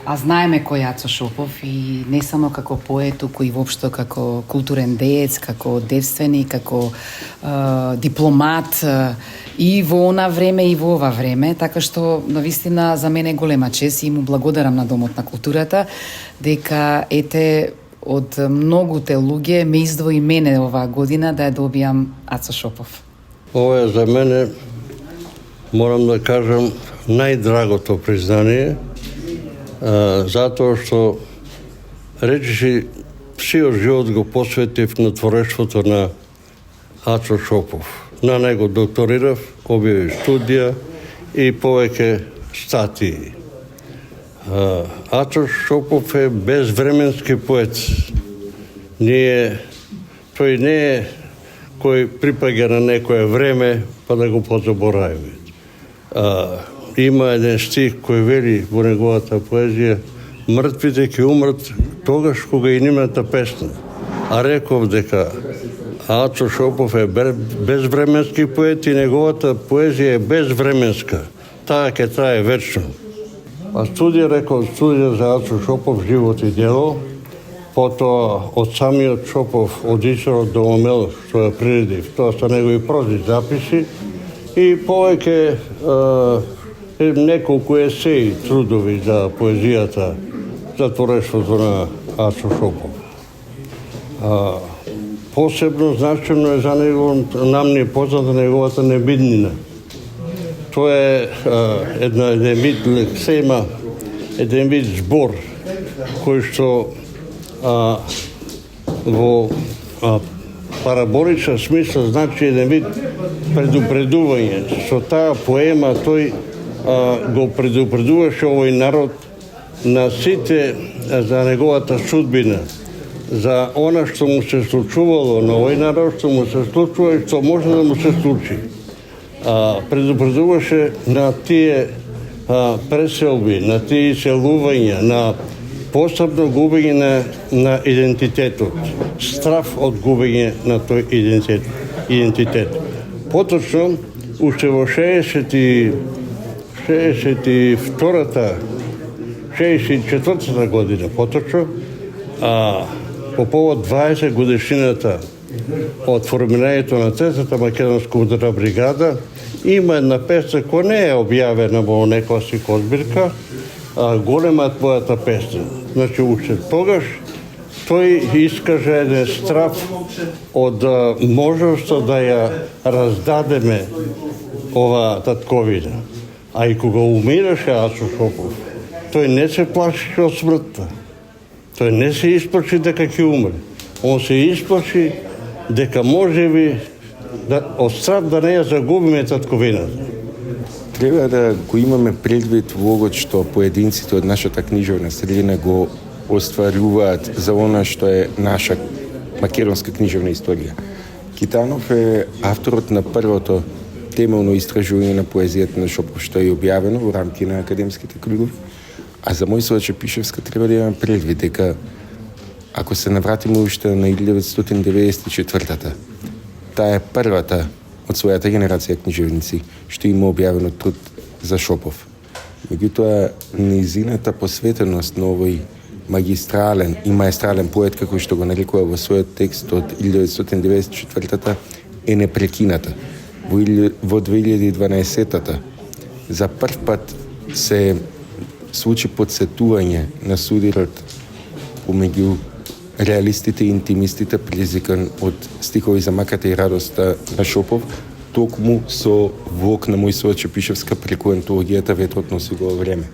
А знаеме кој е Ацо Шопов и не само како поет, туку и воопшто како културен деец, како девственик, како дипломат и во она време и во ова време, така што навистина за мене е голема чест и му благодарам на Домот на културата дека ете од многуте луѓе ме издвои мене оваа година да ја добијам Ацо Шопов. Ова е за мене, морам да кажам, најдрагото признание, затоа што речиси сиот живот го посветив на творештвото на Ацо Шопов. На него докторирав, објави студија и повеќе статии. Ацо Шопов е безвременски поет. Тој не е кој припаѓа на некое време па да го позабораваме. Има еден стих кој вели во неговата поезија: мртвите ќе умрат тогаш кога и нивната песна. А реков дека Ацо Шопов е безвременски поет и неговата поезија е безвременска. Таа ќе трае вечно. А студија за Ацо Шопов, живот и дело, потоа од самиот Шопов, од Исорот до Омел, што ја приредив, тоа са негови прози записи и повеќе неколку есеи, трудови за поезијата, за творештвото на Ацо Шопов. Посебно значено е за него, нам ни е позната неговата небиднина. Тоа е еден вид лексема, еден вид збор, кој што во параболичен смисла значи еден вид предупредување. Со таа поема тој го предупредуваше овој народ на сите за неговата судбина, за она што му се случувало на овој народ, што му се случува и што може да му се случи. Предупредуваше на тие преселби, на тие селувања, на посебно губење на идентитетот, страф од губење на тој идентитет. Поточно, уште во 64-та година, поточно, по повод 20 годишнината од формирањето на Третата македонска ударна бригада, има една песна која не е објавена во некоја си збирка, голема твојата песна. Значи, уште тогаш тој искаже еден страф од можноста да ја раздадеме ова татковина. А и кога умираше Ацо Шопов, тој не се плашеше од смртта. Тој не се исплаши дека ќе умре. Он се исплаши дека можеби од страх да не ја загубиме татковината. Треба да го имаме предвид влогот што поединците од нашата книжевна средина го остваруваат за она што е наша македонска книжевна историја. Китанов е авторот на првото темелно истражување на поезијата на Шопов, што е објавено во рамки на академските кругови. А за Мојсила Чепишевска треба да имаме предвид дека ако се навратиме уште на 1994-та, таа е првата од својата генерација книжевници што има објавено труд за Шопов. Меѓутоа, нејзината посветеност на овој магистрален и маестрален поет, како што го нарекува во својот текст од 1994-та, е непрекината. Во 2012-та за прв пат се случи подсетување на судирот помеѓу реалистите и интимистите, предизвикан од стихови за маката и радоста на Шопов, токму со влог на Мојсила Чепишевска преку антологијата Ветрот носи го време.